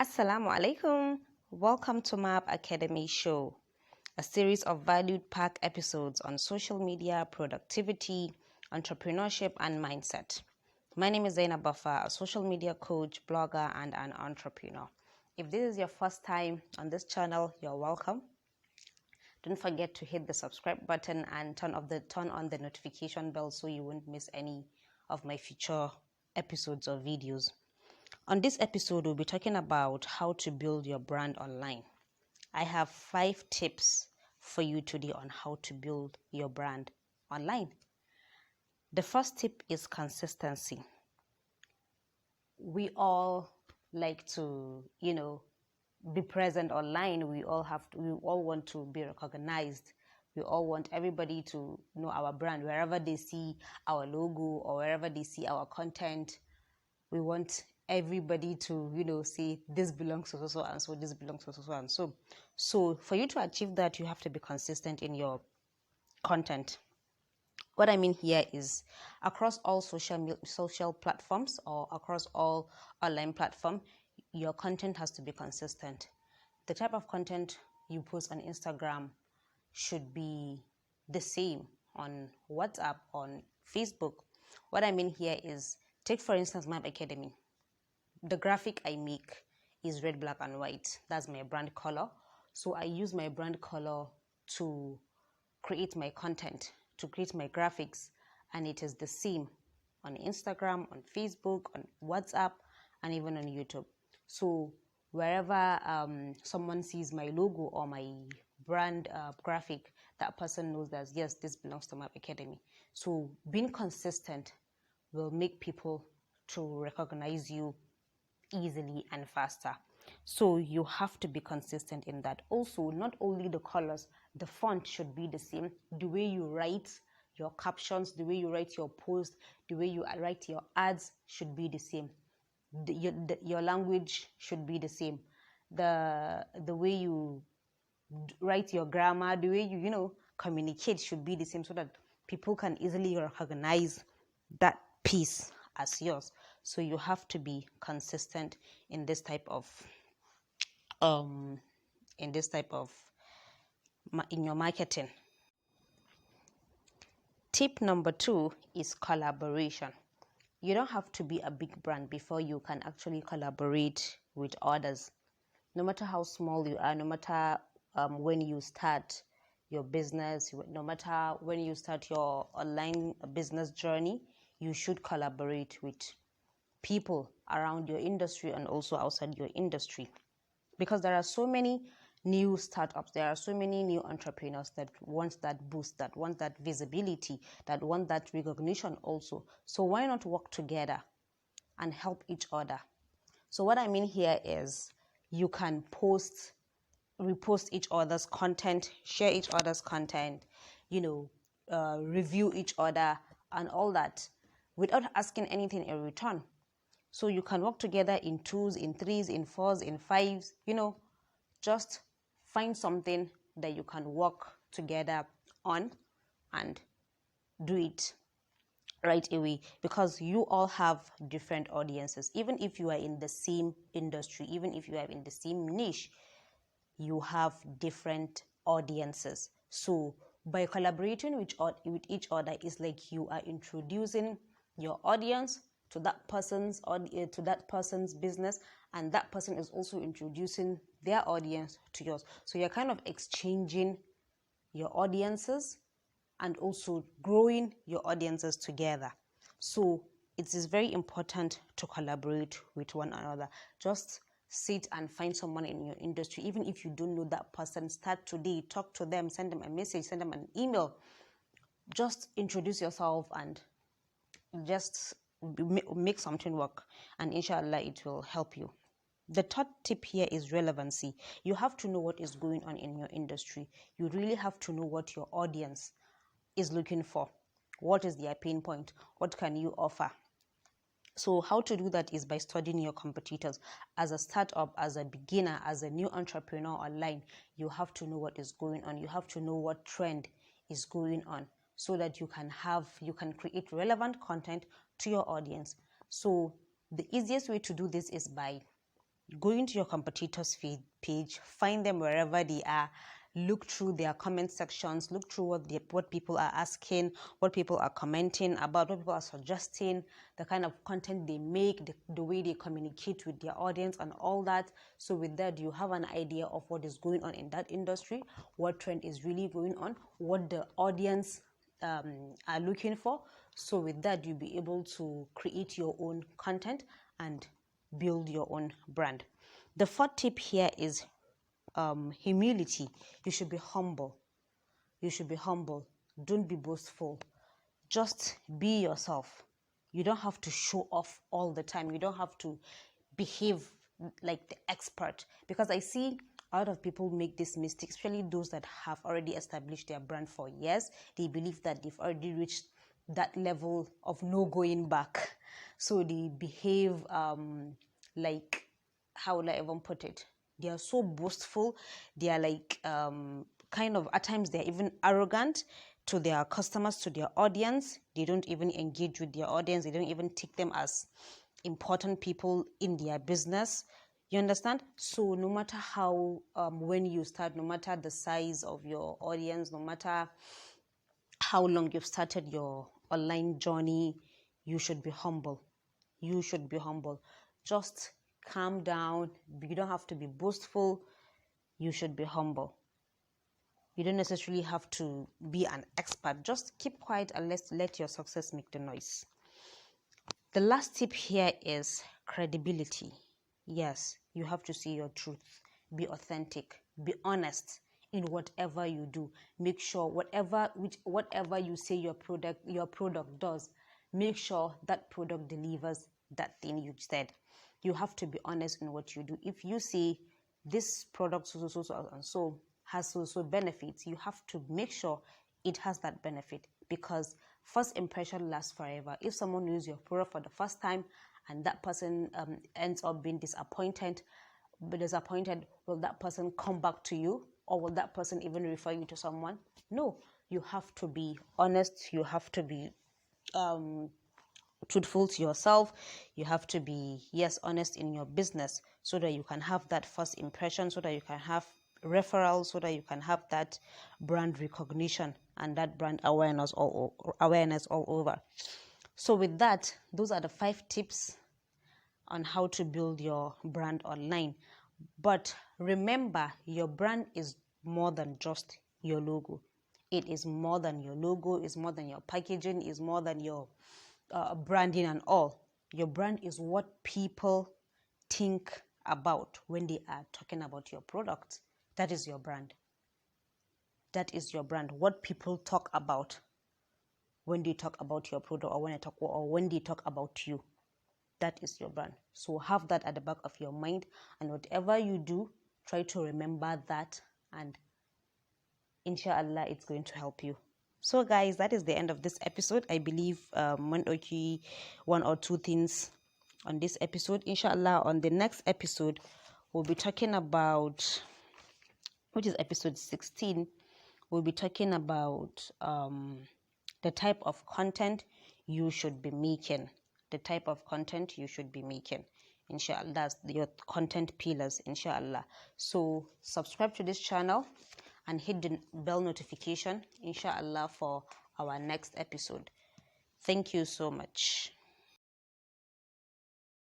Assalamu alaikum. Welcome to MAP Academy Show, a series of valued packed episodes on social media, productivity, entrepreneurship, and mindset. My name is Zainab Bafa, a social media coach, blogger, and an entrepreneur. If this is your first time on this channel, you're welcome. Don't forget to hit the subscribe button and turn on the notification bell so you won't miss any of my future episodes or videos. On this episode, we'll be talking about how to build your brand online. I have 5 tips for you today on how to build your brand online. The first tip is consistency. We all like to, be present online. We all want to be recognized. We all want everybody to know our brand. Wherever they see our logo or wherever they see our content, we want everybody to say this belongs to so and so, this belongs to so and so. So for you to achieve that, you have to be consistent in your content. What I mean here is across all social platforms or across all online platform, your content has to be consistent. The type of content you post on Instagram should be the same on WhatsApp, on Facebook. What I mean here is, take for instance MAP Academy. The graphic I make is red, black, and white. That's my brand color. So I use my brand color to create my content, to create my graphics, and it is the same on Instagram, on Facebook, on WhatsApp, and even on YouTube. So wherever someone sees my logo or my brand graphic, that person knows that yes, this belongs to MAP Academy. So being consistent will make people to recognize you easily and faster. So you have to be consistent in that. Also, not only the colors, the font should be the same. The way you write your captions, the way you write your post, the way you write your ads should be the same. Your language should be the same. The way you write your grammar, the way you communicate should be the same, so that people can easily recognize that piece as yours. So you have to be consistent in this type of in your marketing. Tip number 2 is collaboration. You don't have to be a big brand before you can actually collaborate with others. No matter how small you are, no matter when you start your business, no matter when you start your online business journey, you should collaborate with people around your industry and also outside your industry, because there are so many new startups, there are so many new entrepreneurs that want that boost, that want that visibility, that want that recognition also. So why not work together and help each other? So what I mean here is, you can repost each other's content, share each other's content, review each other and all that without asking anything in return. So you can work together in 2s, in 3s, in 4s, in 5s, just find something that you can work together on and do it right away, because you all have different audiences. Even if you are in the same industry, even if you are in the same niche, you have different audiences. So by collaborating with each other, it's like you are introducing your audience to that person's business, and that person is also introducing their audience to yours. So you're kind of exchanging your audiences and also growing your audiences together. So it is very important to collaborate with one another. Just sit and find someone in your industry. Even if you don't know that person, start today, talk to them, send them a message, send them an email. Just introduce yourself and just make something work, and inshallah it will help you. The third tip here is relevancy. You have to know what is going on in your industry. You really have to know what your audience is looking for. What is their pain point? What can you offer? So how to do that is by studying your competitors. As a startup, as a beginner, as a new entrepreneur online, you have to know what is going on. You have to know what trend is going on, so that you can create relevant content to your audience. So the easiest way to do this is by Go into your competitors' feed page, find them wherever they are, look through their comment sections, look through what people are asking, what people are commenting about, what people are suggesting, the kind of content they make, the way they communicate with their audience and all that. So with that, you have an idea of what is going on in that industry, what trend is really going on, what the audience are looking for. So with that, you'll be able to create your own content and build your own brand. The fourth tip here is humility. You should be humble. You should be humble. Don't be boastful. Just be yourself. You don't have to show off all the time. You don't have to behave like the expert, because I see a lot of people make this mistake, especially those that have already established their brand for years. They believe that they've already reached that level of no going back. So they behave like, how will I even put it? They are so boastful. They are like kind of, at times they're even arrogant to their customers, to their audience. They don't even engage with their audience. They don't even take them as important people in their business. You understand? So no matter how, when you start, no matter the size of your audience, no matter how long you've started your online journey, you should be humble. You should be humble. Just calm down. You don't have to be boastful. You should be humble. You don't necessarily have to be an expert. Just keep quiet and let your success make the noise. The last tip here is credibility. Yes, you have to see your truth. Be authentic. Be honest in whatever you do. Make sure whatever you say your product does, make sure that product delivers that thing you said. You have to be honest in what you do. If you say this product so has so benefits, you have to make sure it has that benefit, because first impression lasts forever. If someone uses your product for the first time and that person ends up being disappointed, will that person come back to you, or will that person even refer you to someone? No, you have to be honest. You have to be truthful to yourself. You have to be, yes, honest in your business, so that you can have that first impression, so that you can have referrals, so that you can have that brand recognition and that brand awareness all over. So with that, those are the 5 tips on how to build your brand online. But remember, your brand is more than just your logo. It is more than your logo, it's more than your packaging, it's more than your branding and all. Your brand is what people think about when they are talking about your product. That is your brand. That is your brand. What people talk about when they talk about your product, or when they talk about you. That is your brand. So have that at the back of your mind, and whatever you do, try to remember that, and inshallah it's going to help you. So guys, that is the end of this episode. I believe went okay, 1 or 2 things on this episode. Inshallah, on the next episode we'll be talking about, which is episode 16, we'll be talking about the type of content you should be making. The type of content you should be making. Inshallah, that's your content pillars, inshallah. So subscribe to this channel and hit the bell notification, inshallah, for our next episode. Thank you so much.